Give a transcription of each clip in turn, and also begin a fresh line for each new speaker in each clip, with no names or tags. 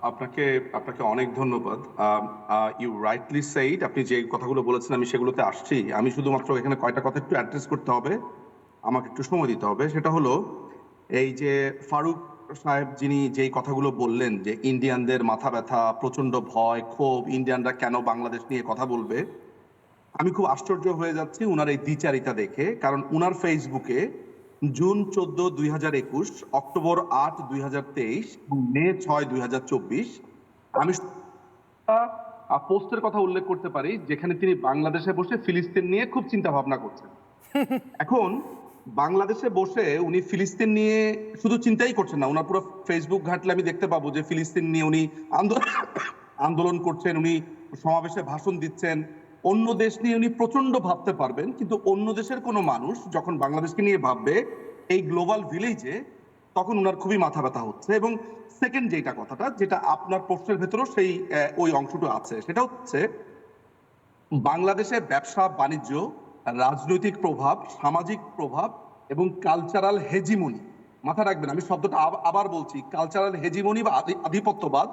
আপনাকে আপনাকে অনেক ধন্যবাদ। ইউ রাইটলি সেইড, আপনি যে কথাগুলো বলেছেন আমি সেগুলোতে আসছি। আমি শুধুমাত্র এখানে কয়টা কথা একটু অ্যাড্রেস করতে হবে, আমাকে একটু সময় দিতে হবে। সেটা হলো এই যে ফারুক সাহেব যিনি যেই কথাগুলো বললেন যে ইন্ডিয়ানদের মাথা ব্যথা, প্রচন্ড ভয়, ক্ষোভ, ইন্ডিয়ানরা কেন বাংলাদেশ নিয়ে কথা বলবে। আমি খুব আশ্চর্য হয়ে যাচ্ছি উনার এই দ্বিচারিতা দেখে। কারণ উনার ফেসবুকে জুন 14, 2021, অক্টোবর 8, 2023, মে 6, 2024 আমি পোস্টের কথা উল্লেখ করতে পারি যেখানে তিনি বাংলাদেশে বসে ফিলিস্তিন নিয়ে খুব চিন্তা ভাবনা করছেন। এখন বাংলাদেশে বসে উনি ফিলিস্তিন নিয়ে শুধু চিন্তাই করছেন না, উনার পুরো ফেসবুক ঘাটলে আমি দেখতে পাবো যে ফিলিস্তিন নিয়ে উনি আন্দোলন করছেন, উনি সমাবেশে ভাষণ দিচ্ছেন, অন্য দেশ নিয়ে উনি প্রচন্ড ভাবতে পারবেন। কিন্তু অন্য দেশের কোনো মানুষ যখন বাংলাদেশকে নিয়ে ভাববে এই গ্লোবাল ভিলেজে, তখন উনার খুবই মাথা ব্যথা হচ্ছে। এবং সেকেন্ড যেটা কথাটা, যেটা আপনার প্রশ্নের ভেতরেও সেই ওই অংশটা আছে, সেটা হচ্ছে বাংলাদেশে ব্যবসা বাণিজ্য, রাজনৈতিক প্রভাব, সামাজিক প্রভাব এবং কালচারাল হেজিমনি। মাথা রাখবেন, আমি শব্দটা আবার বলছি, কালচারাল হেজিমনি বা আধিপত্যবাদ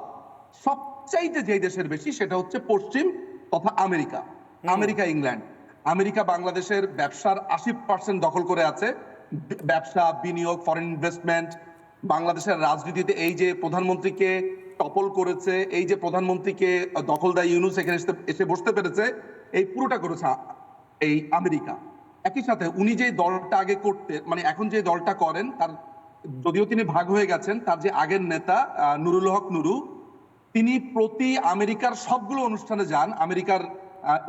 সবচাইতে যে দেশের বেশি সেটা হচ্ছে পশ্চিম তথা আমেরিকা। America, England. আমেরিকা বাংলাদেশের ব্যবসার 80% দখল করে আছে। ব্যবসা, বিনিয়োগ, ফরেন ইনভেস্টমেন্ট, বাংলাদেশের রাজনীতিতে এই যে প্রধানমন্ত্রীকে টপল করেছে, এই যে প্রধানমন্ত্রীকে দখলদার ইউনূস এখানে এসে বসতে পেরেছে, এই পুরোটা করেছে এই আমেরিকা। একই সাথে উনি যে দলটা আগে করতে, মানে এখন যে দলটা করেন, তার যদিও তিনি ভাগ হয়ে গেছেন, তার যে আগের নেতা নুরুল হক নুরু, তিনি প্রতি আমেরিকার সবগুলো অনুষ্ঠানে যান। আমেরিকার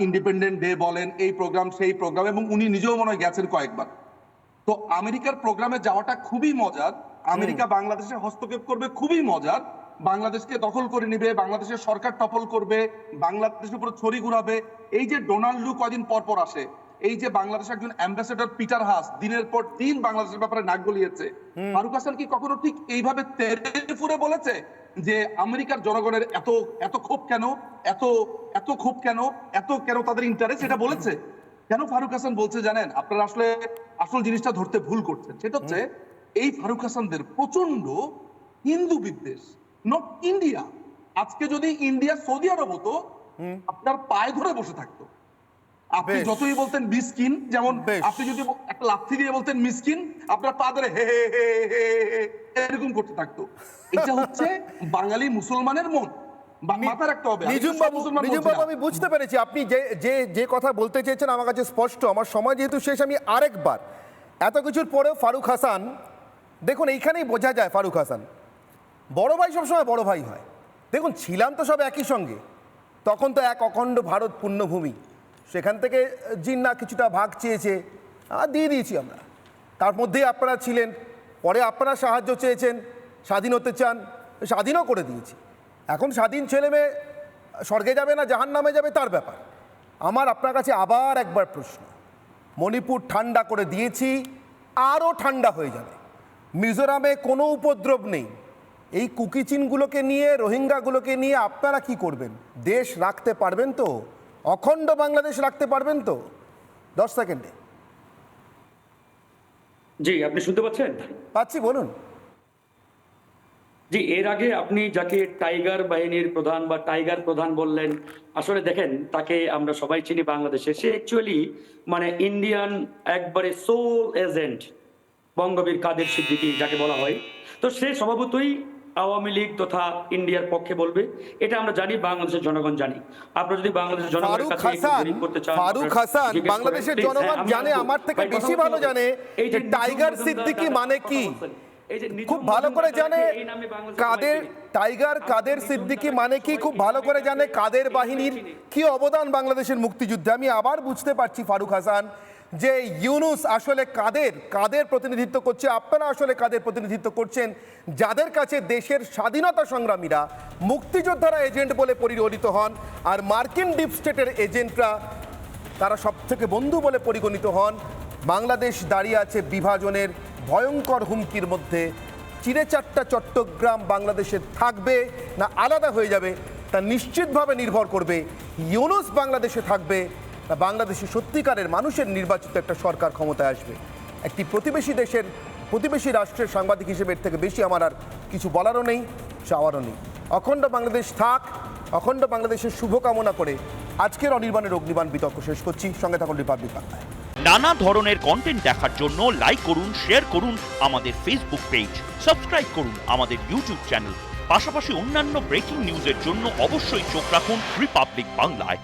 ইন্ডিপেন্ডেন্ট ডে বলেন, এই প্রোগ্রাম সেই প্রোগ্রাম, এবং উনি নিজেও মনে হয় গেছেন কয়েকবার। তো আমেরিকার প্রোগ্রামে যাওয়াটা খুবই মজার। আমেরিকা বাংলাদেশে হস্তক্ষেপ করবে খুবই মজার, বাংলাদেশকে দখল করে নিবে, বাংলাদেশের সরকার টপল করবে, বাংলাদেশের উপর ছড়ি ঘুরাবে। এই যে ডোনাল্ড কয়দিন পর পর আসে, এই যে বাংলাদেশের একজন অ্যাম্বাসেডর পিটার হাস দিনের পর দিন বাংলাদেশের ব্যাপারে নাক গলিয়েছে, ফারুক হাসান কি কখনো ঠিক এইভাবে তেড়ে ফুরে বলেছে যে আমেরিকার জনগণের এত এত ক্ষোভ কেন, এত এত ক্ষোভ কেন, এত কেন তাদের ইন্টারেস্ট, এটা বলেছে? কেন ফারুক হাসান বলছে জানেন? আপনারা আসলে আসল জিনিসটা ধরতে ভুল করছেন। সেটা হচ্ছে এই ফারুক হাসানদের প্রচন্ড হিন্দু বিদ্বেষ। Not India. আজকে যদি ইন্ডিয়া সৌদি আরব হতো, আপনার পায়ে ধরে বসে থাকতো। আপনি যতই বলতেন মিসকিন, যেমন আপনি যদি একটা লাথি দিয়ে বলতেন মিসকিন, আপনার পা ধরে হে হে হে এরকম করতে থাকতো। এটা হচ্ছে বাঙালি মুসলমানের মন। মাথা রাখতে হবে।
নিজুম বাবু, আমি বুঝতে পেরেছি আপনি যে কথা বলতে চেয়েছেন আমার কাছে স্পষ্ট। আমার সময় যেহেতু শেষ, আমি আরেকবার, এত কিছুর পরেও ফারুক হাসান, দেখুন এইখানেই বোঝা যায় ফারুক হাসান বড় ভাই সবসময় বড় ভাই হয়। দেখুন ছিলাম তো সব একই সঙ্গে, তখন তো এক অখণ্ড ভারত পুণ্যভূমি, সেখান থেকে জিন্না কিছুটা ভাগ চেয়েছে, দিয়ে দিয়েছি আমরা। তার মধ্যেই আপনারা ছিলেন, পরে আপনারা সাহায্য চেয়েছেন, স্বাধীন হতে চান, স্বাধীনও করে দিয়েছি। এখন স্বাধীন ছেলে মেয়ে স্বর্গে যাবে না জাহান্নামে যাবে তার ব্যাপার। আমার আপনার কাছে আবার একবার প্রশ্ন, মণিপুর ঠান্ডা করে দিয়েছি, আরও ঠান্ডা হয়ে যাবে। মিজোরামে কোনো উপদ্রব নেই। এই কুকিচিনগুলোকে নিয়ে, রোহিঙ্গাগুলোকে নিয়ে আপনারা কি করবেন? দেশ রাখতে পারবেন তো? অখণ্ড বাংলাদেশ রাখতে পারবেন তো? 10 সেকেন্ডে।
জি, আপনি শুনতে পাচ্ছেন?
পাচ্ছি, বলুন।
জি, এর আগে আপনি যাকে টাইগার বাহিনীর প্রধান বা টাইগার প্রধান বললেন, আসলে দেখেন তাকে আমরা সবাই চিনি বাংলাদেশে। সে অ্যাকচুয়ালি মানে ইন্ডিয়ান একবারে সোল এজেন্ট, বঙ্গবীর কাদের সিদ্দিকী যাকে বলা হয়। তো সে স্বভাবতই আওয়ামী লীগ তথা ইন্ডিয়ার পক্ষে বলবে, এটা আমরা জানি, বাংলাদেশের জনগণ জানি। আপনারা যদি বাংলাদেশের জনগণের কাছে করতে চান,
ফারুক হাসান, বাংলাদেশের জনগণ জানে, আমার থেকে বেশি ভালো জানে যে টাইগার সিদ্দিকী মানে কি। খুব ভালো করে জানে কাদের সিদ্দিকী মানে কি, খুব ভালো করে জানে কাদের বাহিনীর কি অবদান বাংলাদেশের মুক্তিযুদ্ধে। আমি আবার বুঝতে পারছি ফারুক হাসান যে ইউনূস আসলে কাদের প্রতিনিধিত্ব করছে, আপনারা আসলে কাদের প্রতিনিধিত্ব করছেন, যাদের কাছে দেশের স্বাধীনতা সংগ্রামীরা, মুক্তিযোদ্ধারা এজেন্ট বলে পরিগণিত হন, আর মার্কিন ডিপ স্টেটের এজেন্টরা তারা সব থেকে বন্ধু বলে পরিগণিত হন। বাংলাদেশ দাঁড়িয়ে আছে বিভাজনের ভয়ঙ্কর হুমকির মধ্যে। চিরেচাট্টা চট্টগ্রাম বাংলাদেশে থাকবে না আলাদা হয়ে যাবে, তা নিশ্চিতভাবে নির্ভর করবে ইউনূস বাংলাদেশে থাকবে না বাংলাদেশে সত্যিকারের মানুষের নির্বাচিত একটা সরকার ক্ষমতায় আসবে। একটি প্রতিবেশী রাষ্ট্রের সাংবাদিক হিসেবে এর থেকে বেশি আমার আর কিছু বলারও নেই, চাওয়ারও নেই। অখণ্ড বাংলাদেশ থাক, অখণ্ড বাংলাদেশের শুভকামনা করে আজকের অনির্বাণের অগ্নিবাণ বিতর্ক শেষ করছি। সঙ্গে থাকুন রিপাবলিক বাংলায়।
নানা ধরনের কন্টেন্ট দেখার জন্য লাইক করুন, শেয়ার করুন আমাদের ফেসবুক পেজ, সাবস্ক্রাইব করুন আমাদের ইউটিউব চ্যানেল। পাশাপাশি অন্যান্য ব্রেকিং নিউজের জন্য অবশ্যই চোখ রাখুন রিপাবলিক বাংলায়।